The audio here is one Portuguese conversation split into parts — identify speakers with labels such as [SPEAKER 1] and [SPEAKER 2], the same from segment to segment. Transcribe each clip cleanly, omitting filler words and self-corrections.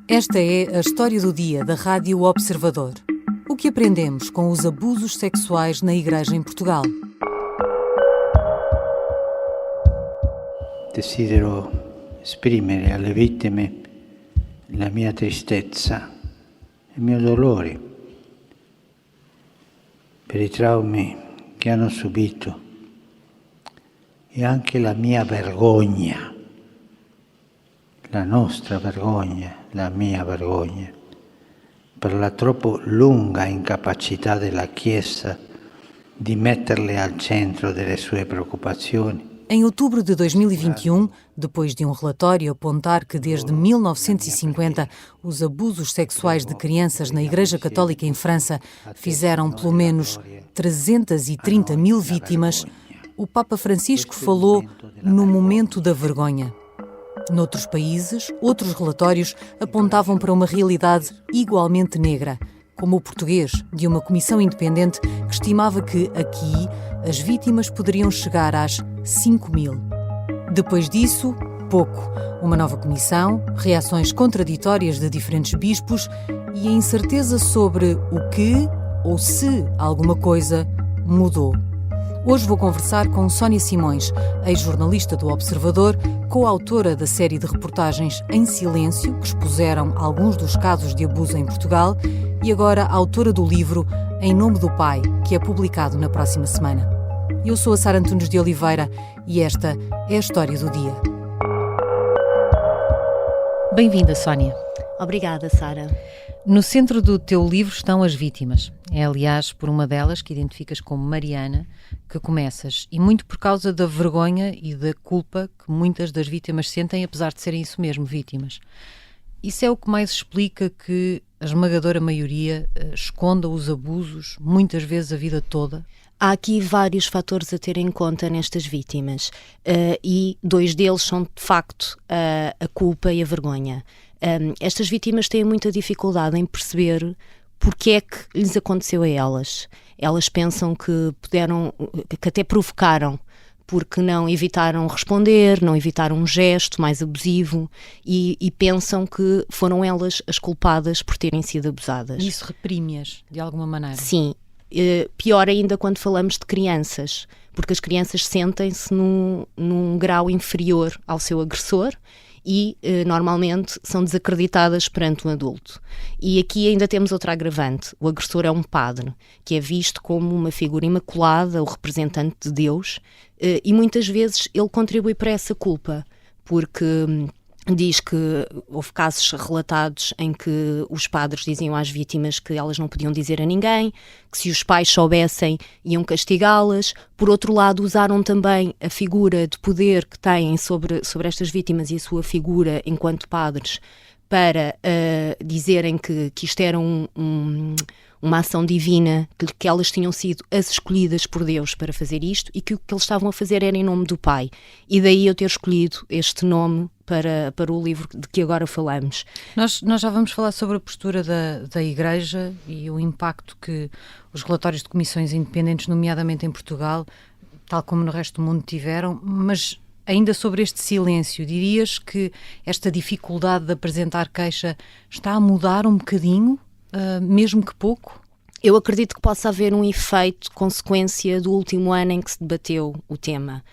[SPEAKER 1] Esta é a história do dia da Rádio Observador. O que aprendemos com os abusos sexuais na Igreja em Portugal?
[SPEAKER 2] Desidero esprimere alle vittime la mia tristezza, il mio dolore per i traumi che hanno subito e anche la mia vergogna, la nostra vergogna, la mia vergogna, per la troppo lunga incapacità della Chiesa di metterle al centro delle sue preoccupazioni.
[SPEAKER 1] Em outubro de 2021, depois de um relatório apontar que desde 1950 os abusos sexuais de crianças na Igreja Católica em França fizeram pelo menos 330 mil vítimas, o Papa Francisco falou no momento da vergonha. Noutros países, outros relatórios apontavam para uma realidade igualmente negra, como o português, de uma comissão independente que estimava que, aqui, as vítimas poderiam chegar às 5.000. Depois disso, pouco. Uma nova comissão, reações contraditórias de diferentes bispos e a incerteza sobre o que, ou se alguma coisa, mudou. Hoje vou conversar com Sónia Simões, ex-jornalista do Observador, coautora da série de reportagens Em Silêncio, que expuseram alguns dos casos de abuso em Portugal, e agora autora do livro Em Nome do Pai, que é publicado na próxima semana. Eu sou a Sara Antunes de Oliveira e esta é a história do dia. Bem-vinda, Sónia.
[SPEAKER 3] Obrigada, Sara.
[SPEAKER 1] No centro do teu livro estão as vítimas. É, aliás, por uma delas que identificas como Mariana que começas, e muito por causa da vergonha e da culpa que muitas das vítimas sentem, apesar de serem isso mesmo, vítimas. Isso é o que mais explica que a esmagadora maioria esconda os abusos, muitas vezes a vida toda?
[SPEAKER 3] Há aqui vários fatores a ter em conta nestas vítimas e dois deles são, de facto, a culpa e a vergonha. Estas vítimas têm muita dificuldade em perceber porque é que lhes aconteceu a elas. Elas pensam que até provocaram, porque não evitaram responder, não evitaram um gesto mais abusivo e pensam que foram elas as culpadas por terem sido abusadas.
[SPEAKER 1] E isso reprime-as, de alguma maneira?
[SPEAKER 3] Sim. Pior ainda quando falamos de crianças, porque as crianças sentem-se num grau inferior ao seu agressor e normalmente são desacreditadas perante um adulto. E aqui ainda temos outra agravante. O agressor é um padre, que é visto como uma figura imaculada, o representante de Deus, e muitas vezes ele contribui para essa culpa, porque diz que houve casos relatados em que os padres diziam às vítimas que elas não podiam dizer a ninguém, que se os pais soubessem iam castigá-las. Por outro lado, usaram também a figura de poder que têm sobre estas vítimas e a sua figura enquanto padres para dizerem que isto era uma ação divina, que elas tinham sido as escolhidas por Deus para fazer isto e que o que eles estavam a fazer era em nome do Pai. E daí eu ter escolhido este nome para o livro de que agora falamos.
[SPEAKER 1] Nós já vamos falar sobre a postura da Igreja e o impacto que os relatórios de comissões independentes, nomeadamente em Portugal, tal como no resto do mundo, tiveram, mas ainda sobre este silêncio, dirias que esta dificuldade de apresentar queixa está a mudar um bocadinho, mesmo que pouco?
[SPEAKER 3] Eu acredito que possa haver um efeito, consequência do último ano em que se debateu o tema.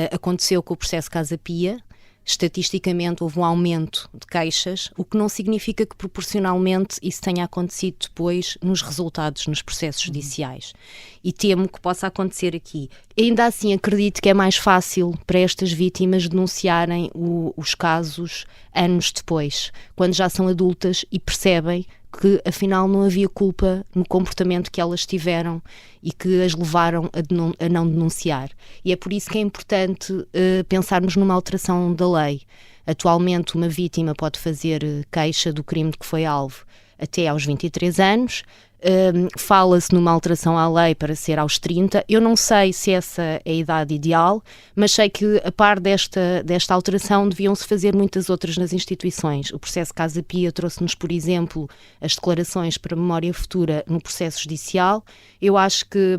[SPEAKER 3] Aconteceu com o processo Casa Pia. Estatisticamente houve um aumento de queixas, o que não significa que proporcionalmente isso tenha acontecido depois nos resultados, nos processos judiciais. E temo que possa acontecer aqui. Ainda assim acredito que é mais fácil para estas vítimas denunciarem os casos anos depois, quando já são adultas e percebem que afinal não havia culpa no comportamento que elas tiveram e que as levaram a não denunciar. E é por isso que é importante pensarmos numa alteração da lei. Atualmente uma vítima pode fazer queixa do crime de que foi alvo até aos 23 anos. Fala-se numa alteração à lei para ser aos 30. Eu não sei se essa é a idade ideal, mas sei que a par desta alteração deviam-se fazer muitas outras nas instituições. O processo Casa Pia trouxe-nos, por exemplo, as declarações para memória futura no processo judicial. Eu acho que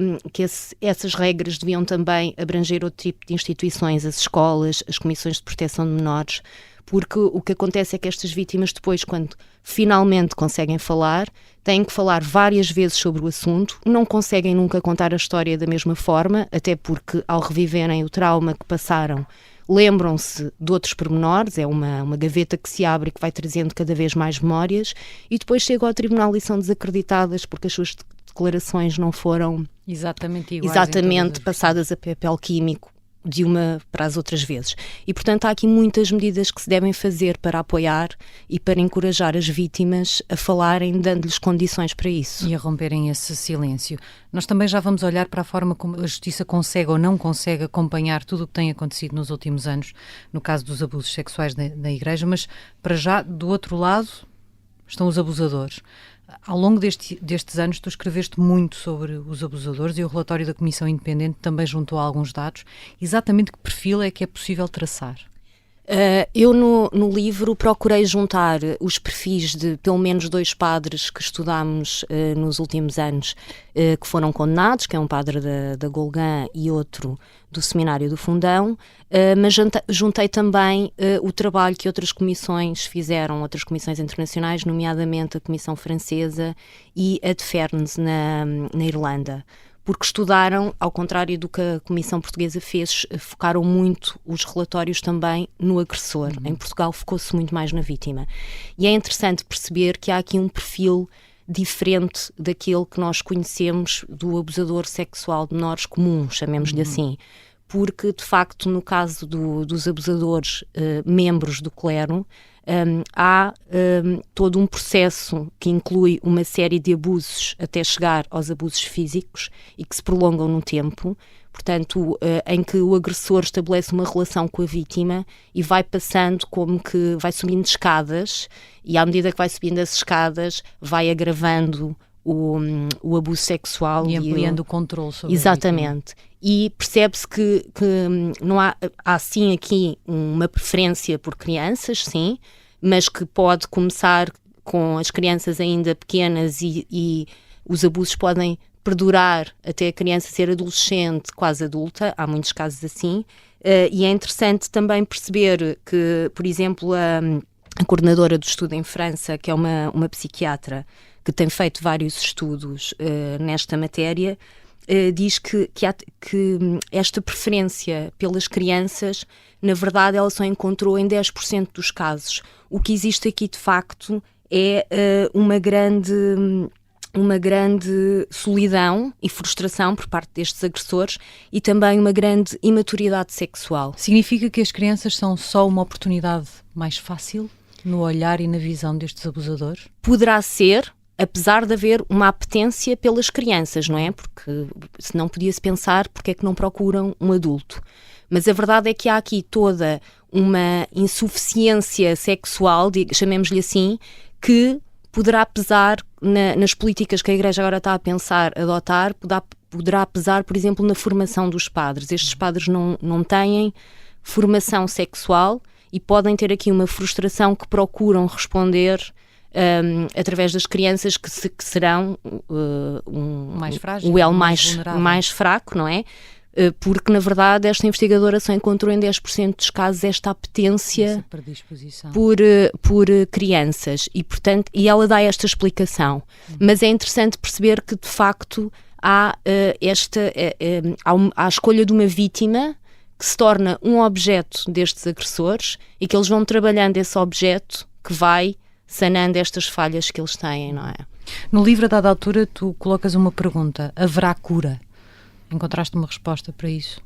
[SPEAKER 3] essas regras deviam também abranger outro tipo de instituições, as escolas, as comissões de proteção de menores, Porque o que acontece é que estas vítimas depois, quando finalmente conseguem falar, têm que falar várias vezes sobre o assunto, não conseguem nunca contar a história da mesma forma, até porque ao reviverem o trauma que passaram, lembram-se de outros pormenores, é uma gaveta que se abre e que vai trazendo cada vez mais memórias, e depois chegam ao tribunal e são desacreditadas porque as suas declarações não foram
[SPEAKER 1] exatamente iguais,
[SPEAKER 3] exatamente passadas a papel químico de uma para as outras vezes. E, portanto, há aqui muitas medidas que se devem fazer para apoiar e para encorajar as vítimas a falarem, dando-lhes condições para isso.
[SPEAKER 1] E a romperem esse silêncio. Nós também já vamos olhar para a forma como a justiça consegue ou não consegue acompanhar tudo o que tem acontecido nos últimos anos, no caso dos abusos sexuais na Igreja, mas, para já, do outro lado, estão os abusadores. Ao longo destes anos, tu escreveste muito sobre os abusadores e o relatório da Comissão Independente também juntou alguns dados. Exatamente que perfil é que é possível traçar?
[SPEAKER 3] Eu no livro procurei juntar os perfis de pelo menos 2 padres que estudámos nos últimos anos que foram condenados, que é um padre da Golgã e outro do Seminário do Fundão, mas juntei também o trabalho que outras comissões fizeram, outras comissões internacionais, nomeadamente a Comissão Francesa e a de Ferns na Irlanda. Porque estudaram, ao contrário do que a Comissão Portuguesa fez, focaram muito os relatórios também no agressor. Em Portugal focou-se muito mais na vítima. E é interessante perceber que há aqui um perfil diferente daquele que nós conhecemos do abusador sexual de menores comum, chamemos-lhe assim. Porque, de facto, no caso dos abusadores membros do clero, há todo um processo que inclui uma série de abusos até chegar aos abusos físicos e que se prolongam no tempo, portanto, em que o agressor estabelece uma relação com a vítima e vai passando como que vai subindo escadas e à medida que vai subindo as escadas vai agravando o abuso sexual.
[SPEAKER 1] E ampliando o controle sobre
[SPEAKER 3] exatamente. E percebe-se que não há sim aqui uma preferência por crianças, sim, mas que pode começar com as crianças ainda pequenas e os abusos podem perdurar até a criança ser adolescente, quase adulta, há muitos casos assim, e é interessante também perceber que, por exemplo, a coordenadora do estudo em França, que é uma psiquiatra que tem feito vários estudos nesta matéria, diz que esta preferência pelas crianças, na verdade, ela só encontrou em 10% dos casos. O que existe aqui, de facto, é uma grande solidão e frustração por parte destes agressores e também uma grande imaturidade sexual.
[SPEAKER 1] Significa que as crianças são só uma oportunidade mais fácil no olhar e na visão destes abusadores?
[SPEAKER 3] Poderá ser, apesar de haver uma apetência pelas crianças, não é? Porque senão podia-se pensar porque é que não procuram um adulto. Mas a verdade é que há aqui toda uma insuficiência sexual, chamemos-lhe assim, que poderá pesar nas políticas que a Igreja agora está a pensar adotar, poderá pesar, por exemplo, na formação dos padres. Estes padres não têm formação sexual e podem ter aqui uma frustração que procuram responder através das crianças que serão
[SPEAKER 1] mais frágil,
[SPEAKER 3] o elo mais fraco, não é? Porque, na verdade, esta investigadora só encontrou em 10% dos casos esta apetência por crianças e ela dá esta explicação. Mas é interessante perceber que, de facto, há a escolha de uma vítima que se torna um objeto destes agressores e que eles vão trabalhando esse objeto que vai sanando estas falhas que eles têm, não é?
[SPEAKER 1] No livro, a dada altura, tu colocas uma pergunta: haverá cura? Encontraste uma resposta para isso?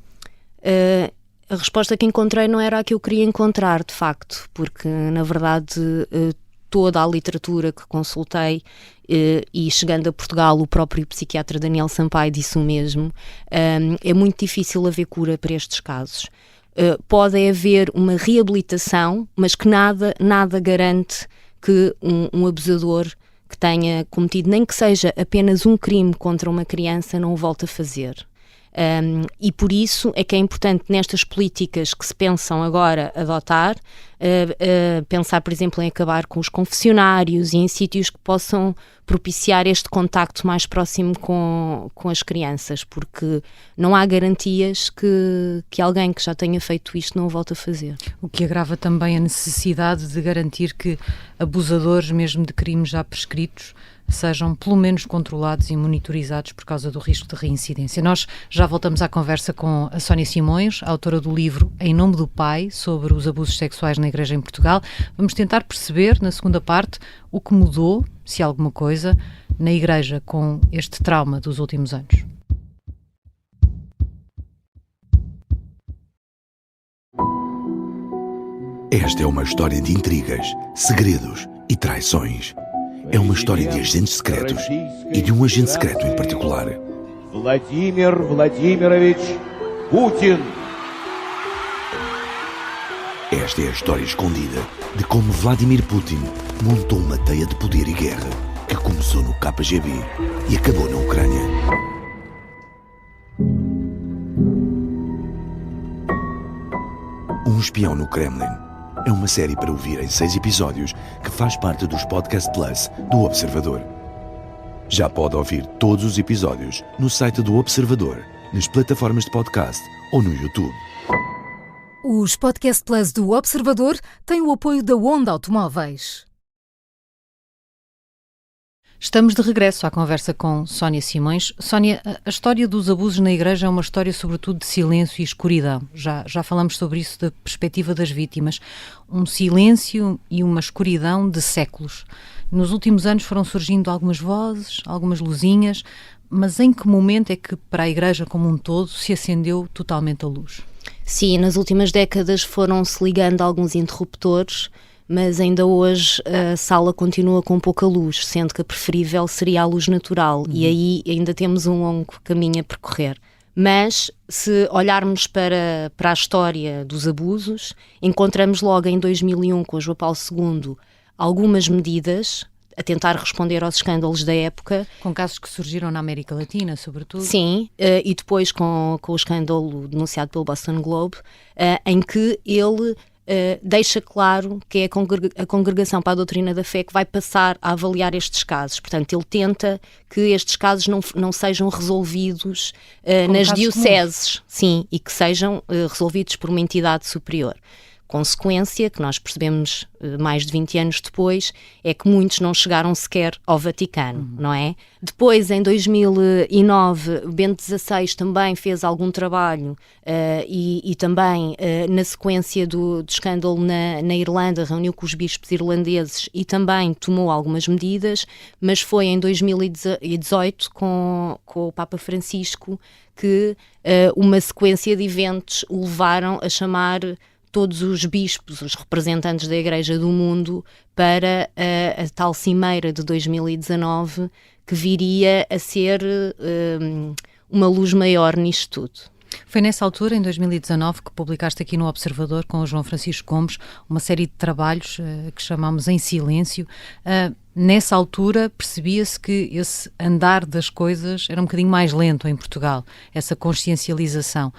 [SPEAKER 3] A resposta que encontrei não era a que eu queria encontrar, de facto, porque, na verdade, toda a literatura que consultei e chegando a Portugal, o próprio psiquiatra Daniel Sampaio disse o mesmo, é muito difícil haver cura para estes casos. Pode haver uma reabilitação, mas que nada garante que um abusador que tenha cometido, nem que seja apenas um crime contra uma criança, não o volte a fazer. E por isso é que é importante nestas políticas que se pensam agora adotar, pensar, por exemplo, em acabar com os confessionários e em sítios que possam propiciar este contacto mais próximo com as crianças, porque não há garantias que alguém que já tenha feito isto não o volte a fazer.
[SPEAKER 1] O que agrava também a necessidade de garantir que abusadores, mesmo de crimes já prescritos, sejam pelo menos controlados e monitorizados por causa do risco de reincidência. Nós já voltamos à conversa com a Sónia Simões, autora do livro Em Nome do Pai, sobre os abusos sexuais na Igreja em Portugal. Vamos tentar perceber, na segunda parte, o que mudou, se alguma coisa, na Igreja com este trauma dos últimos anos.
[SPEAKER 4] Esta é uma história de intrigas, segredos e traições. É uma história de agentes secretos e de um agente secreto em particular.
[SPEAKER 5] Vladimir Vladimirovich Putin.
[SPEAKER 4] Esta é a história escondida de como Vladimir Putin montou uma teia de poder e guerra que começou no KGB e acabou na Ucrânia. Um espião no Kremlin é uma série para ouvir em 6 episódios que faz parte dos Podcast Plus do Observador. Já pode ouvir todos os episódios no site do Observador, nas plataformas de podcast ou no YouTube.
[SPEAKER 6] Os Podcast Plus do Observador têm o apoio da Onda Automóveis.
[SPEAKER 1] Estamos de regresso à conversa com Sónia Simões. Sónia, a história dos abusos na Igreja é uma história sobretudo de silêncio e escuridão. Já falamos sobre isso da perspectiva das vítimas. Um silêncio e uma escuridão de séculos. Nos últimos anos foram surgindo algumas vozes, algumas luzinhas, mas em que momento é que para a Igreja como um todo se acendeu totalmente a luz?
[SPEAKER 3] Sim, nas últimas décadas foram-se ligando alguns interruptores, mas ainda hoje a sala continua com pouca luz, sendo que a preferível seria a luz natural, e aí ainda temos um longo caminho a percorrer. Mas, se olharmos para a história dos abusos, encontramos logo em 2001, com o João Paulo II, algumas medidas a tentar responder aos escândalos da época.
[SPEAKER 1] Com casos que surgiram na América Latina, sobretudo.
[SPEAKER 3] Sim, e depois com o escândalo denunciado pelo Boston Globe, em que ele deixa claro que é a Congregação para a Doutrina da Fé que vai passar a avaliar estes casos. Portanto, ele tenta que estes casos não sejam resolvidos nas dioceses, sim, e que sejam resolvidos por uma entidade superior. Consequência, que nós percebemos mais de 20 anos depois, é que muitos não chegaram sequer ao Vaticano, não é? Depois, em 2009, Bento XVI também fez algum trabalho e também, na sequência do escândalo na Irlanda, reuniu com os bispos irlandeses e também tomou algumas medidas, mas foi em 2018, com o Papa Francisco, que uma sequência de eventos o levaram a chamar todos os bispos, os representantes da Igreja do mundo, para a tal cimeira de 2019, que viria a ser uma luz maior nisto tudo.
[SPEAKER 1] Foi nessa altura, em 2019, que publicaste aqui no Observador, com o João Francisco Gomes, uma série de trabalhos que chamamos Em Silêncio. Nessa altura percebia-se que esse andar das coisas era um bocadinho mais lento em Portugal, essa consciencialização.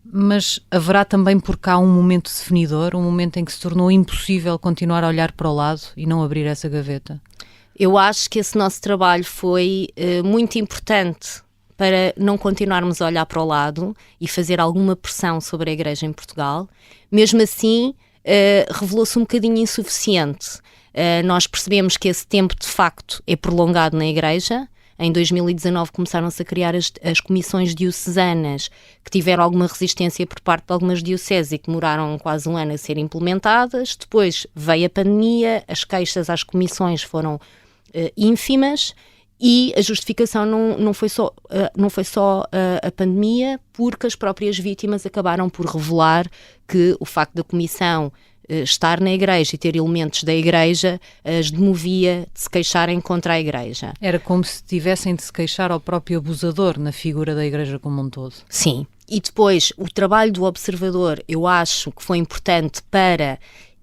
[SPEAKER 1] Mas haverá também por cá um momento definidor, um momento em que se tornou impossível continuar a olhar para o lado e não abrir essa gaveta?
[SPEAKER 3] Eu acho que esse nosso trabalho foi muito importante para não continuarmos a olhar para o lado e fazer alguma pressão sobre a Igreja em Portugal. Mesmo assim, revelou-se um bocadinho insuficiente. Nós percebemos que esse tempo, de facto, é prolongado na Igreja. Em 2019 começaram-se a criar as comissões diocesanas, que tiveram alguma resistência por parte de algumas dioceses e que demoraram quase um ano a ser implementadas. Depois veio a pandemia, as queixas às comissões foram ínfimas e a justificação não foi só a pandemia, porque as próprias vítimas acabaram por revelar que o facto da comissão estar na Igreja e ter elementos da Igreja as demovia de se queixarem contra a Igreja.
[SPEAKER 1] Era como se tivessem de se queixar ao próprio abusador na figura da Igreja como um todo.
[SPEAKER 3] Sim. E depois, o trabalho do Observador, eu acho que foi importante para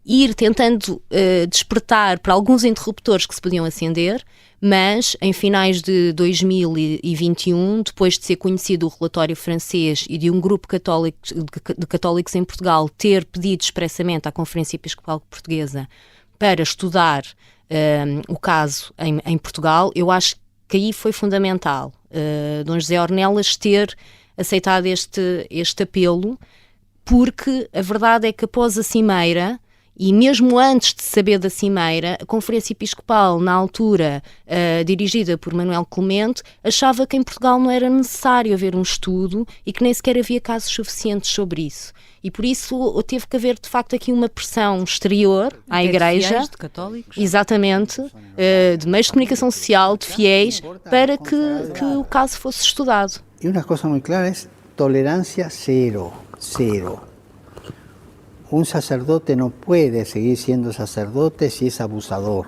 [SPEAKER 3] ir tentando despertar para alguns interruptores que se podiam acender, mas em finais de 2021, depois de ser conhecido o relatório francês e de um grupo de católicos em Portugal ter pedido expressamente à Conferência Episcopal Portuguesa para estudar o caso em Portugal, eu acho que aí foi fundamental Dom José Ornelas ter aceitado este apelo, porque a verdade é que após a Cimeira, e mesmo antes de saber da Cimeira, a Conferência Episcopal, na altura dirigida por Manuel Clemente, achava que em Portugal não era necessário haver um estudo e que nem sequer havia casos suficientes sobre isso. E por isso teve que haver, de facto, aqui uma pressão exterior à Igreja.
[SPEAKER 1] De fiéis, de católicos.
[SPEAKER 3] Exatamente, de meios de comunicação social, de fiéis, para que o caso fosse estudado.
[SPEAKER 2] E uma coisa muito clara é tolerância zero, zero. Un sacerdote no puede seguir siendo sacerdote si es abusador.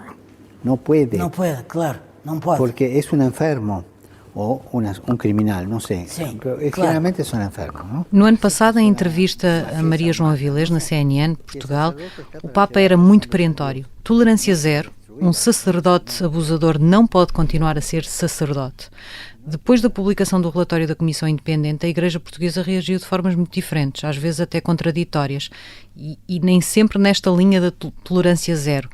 [SPEAKER 2] No puede.
[SPEAKER 7] No puede, claro, no puede.
[SPEAKER 2] Porque es un enfermo o un criminal, no sé.
[SPEAKER 7] Sí,
[SPEAKER 2] pero
[SPEAKER 7] claro.
[SPEAKER 2] Generalmente es un enfermo, ¿no?
[SPEAKER 1] No ano passado, em entrevista a Maria João Avilés, na CNN, Portugal, o Papa era muito perentório. Tolerância zero. Um sacerdote abusador não pode continuar a ser sacerdote. Depois da publicação do relatório da Comissão Independente, a Igreja Portuguesa reagiu de formas muito diferentes, às vezes até contraditórias, e nem sempre nesta linha da tolerância zero.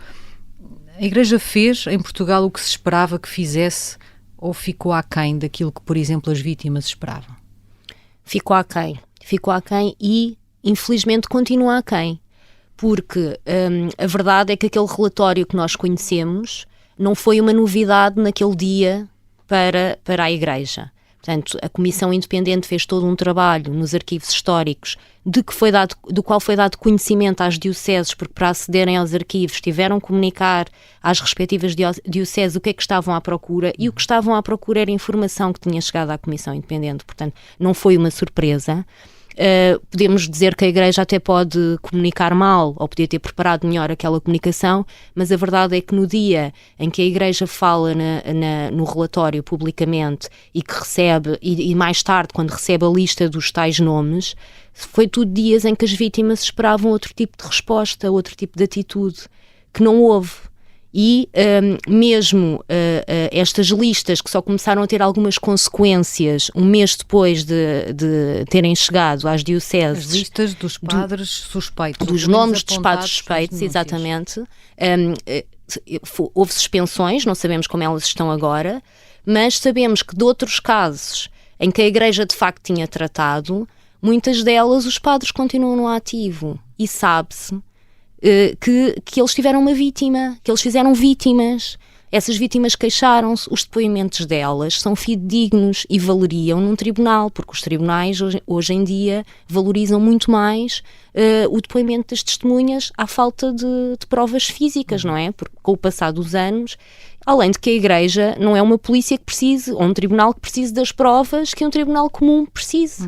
[SPEAKER 1] A Igreja fez em Portugal o que se esperava que fizesse ou ficou aquém daquilo que, por exemplo, as vítimas esperavam?
[SPEAKER 3] Ficou aquém e, infelizmente, continua aquém. Porque a verdade é que aquele relatório que nós conhecemos não foi uma novidade naquele dia para a Igreja. Portanto, a Comissão Independente fez todo um trabalho nos arquivos históricos do qual foi dado conhecimento às dioceses, porque para acederem aos arquivos tiveram que comunicar às respectivas dioceses o que é que estavam à procura, e o que estavam à procura era informação que tinha chegado à Comissão Independente. Portanto, não foi uma surpresa. Podemos dizer que a Igreja até pode comunicar mal ou podia ter preparado melhor aquela comunicação, mas a verdade é que no dia em que a Igreja fala no relatório publicamente e que recebe, e mais tarde quando recebe a lista dos tais nomes, foi tudo dias em que as vítimas esperavam outro tipo de resposta, outro tipo de atitude, que não houve. E mesmo estas listas que só começaram a ter algumas consequências um mês depois de terem chegado às dioceses.
[SPEAKER 1] As listas dos padres suspeitos.
[SPEAKER 3] Dos nomes dos padres suspeitos, exatamente. Houve suspensões, não sabemos como elas estão agora, mas sabemos que de outros casos em que a Igreja de facto tinha tratado, muitas delas os padres continuam no ativo, e sabe-se que eles tiveram uma vítima, que eles fizeram vítimas. Essas vítimas queixaram-se, os depoimentos delas são fidedignos e valeriam num tribunal, porque os tribunais hoje em dia valorizam muito mais o depoimento das testemunhas à falta de provas físicas, não é? Porque com o passar dos anos, além de que a Igreja não é uma polícia que precise, ou um tribunal que precise das provas que um tribunal comum precise.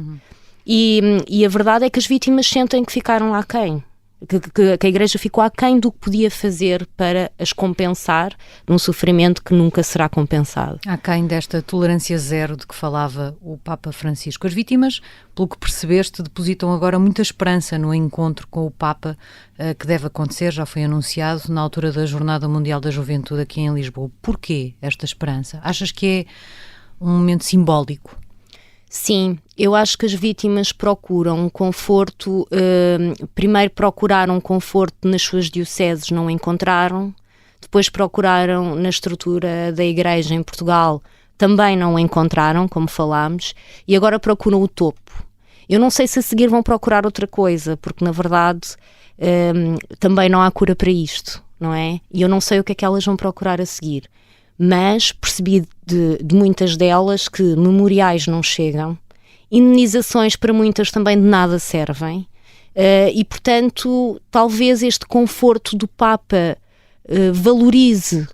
[SPEAKER 3] E a verdade é que as vítimas sentem que ficaram aquém. Que a Igreja ficou aquém do que podia fazer para as compensar num sofrimento que nunca será compensado.
[SPEAKER 1] Aquém desta tolerância zero de que falava o Papa Francisco. As vítimas, pelo que percebeste, depositam agora muita esperança no encontro com o Papa que deve acontecer, já foi anunciado, na altura da Jornada Mundial da Juventude aqui em Lisboa. Porquê esta esperança? Achas que é um momento simbólico?
[SPEAKER 3] Sim, eu acho que as vítimas procuram um conforto, primeiro procuraram conforto nas suas dioceses, não encontraram, depois procuraram na estrutura da Igreja em Portugal, também não encontraram, como falámos, e agora procuram o topo. Eu não sei se a seguir vão procurar outra coisa, porque na verdade também não há cura para isto, não é? E eu não sei o que é que elas vão procurar a seguir. Mas percebi de muitas delas que memoriais não chegam, indenizações para muitas também de nada servem, e portanto talvez este conforto do Papa valorize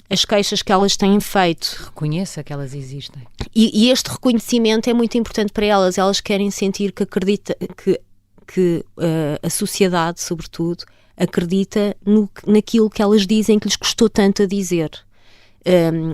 [SPEAKER 3] as queixas que elas têm feito.
[SPEAKER 1] Reconheça que elas existem.
[SPEAKER 3] E este reconhecimento é muito importante para elas. Elas querem sentir que que a sociedade, sobretudo, acredita naquilo que elas dizem que lhes custou tanto a dizer.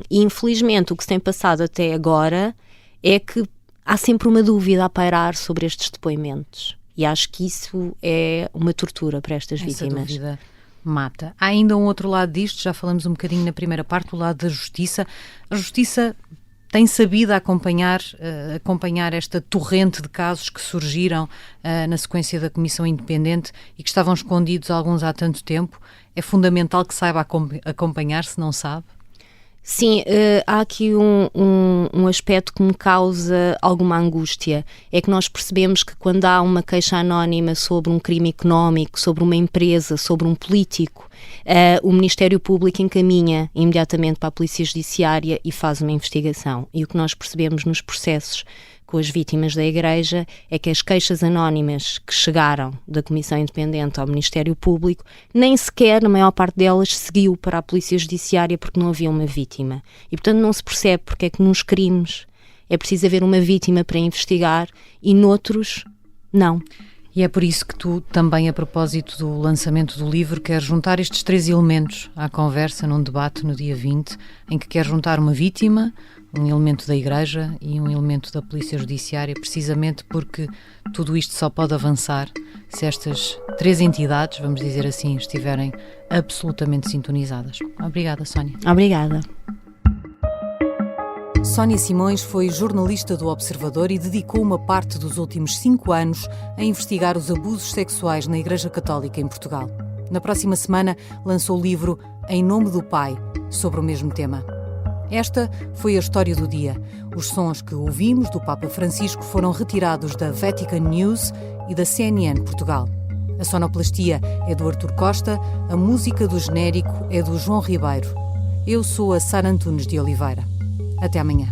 [SPEAKER 3] E infelizmente o que se tem passado até agora é que há sempre uma dúvida a pairar sobre estes depoimentos, e acho que isso é uma tortura para estas vítimas.
[SPEAKER 1] Essa dúvida mata. Há ainda um outro lado disto, já falamos um bocadinho na primeira parte, o lado da justiça. A justiça tem sabido acompanhar esta torrente de casos que surgiram na sequência da Comissão Independente e que estavam escondidos alguns há tanto tempo. É fundamental que saiba acompanhar, se não sabe.
[SPEAKER 3] Sim, há aqui um aspecto que me causa alguma angústia. É que nós percebemos que quando há uma queixa anónima sobre um crime económico, sobre uma empresa, sobre um político, o Ministério Público encaminha imediatamente para a Polícia Judiciária e faz uma investigação. E o que nós percebemos nos processos com as vítimas da Igreja é que as queixas anónimas que chegaram da Comissão Independente ao Ministério Público, nem sequer, na maior parte delas, seguiu para a Polícia Judiciária porque não havia uma vítima. E, portanto, não se percebe porque é que nos crimes é preciso haver uma vítima para investigar e noutros, não.
[SPEAKER 1] E é por isso que tu, também a propósito do lançamento do livro, queres juntar estes 3 elementos à conversa num debate no dia 20, em que queres juntar uma vítima, um elemento da Igreja e um elemento da Polícia Judiciária, precisamente porque tudo isto só pode avançar se estas 3 entidades, vamos dizer assim, estiverem absolutamente sintonizadas. Obrigada, Sónia.
[SPEAKER 3] Obrigada.
[SPEAKER 1] Sónia Simões foi jornalista do Observador e dedicou uma parte dos últimos 5 anos a investigar os abusos sexuais na Igreja Católica em Portugal. Na próxima semana lançou o livro Em Nome do Pai, sobre o mesmo tema. Esta foi a história do dia. Os sons que ouvimos do Papa Francisco foram retirados da Vatican News e da CNN Portugal. A sonoplastia é do Artur Costa, a música do genérico é do João Ribeiro. Eu sou a Sara Antunes de Oliveira. Até amanhã.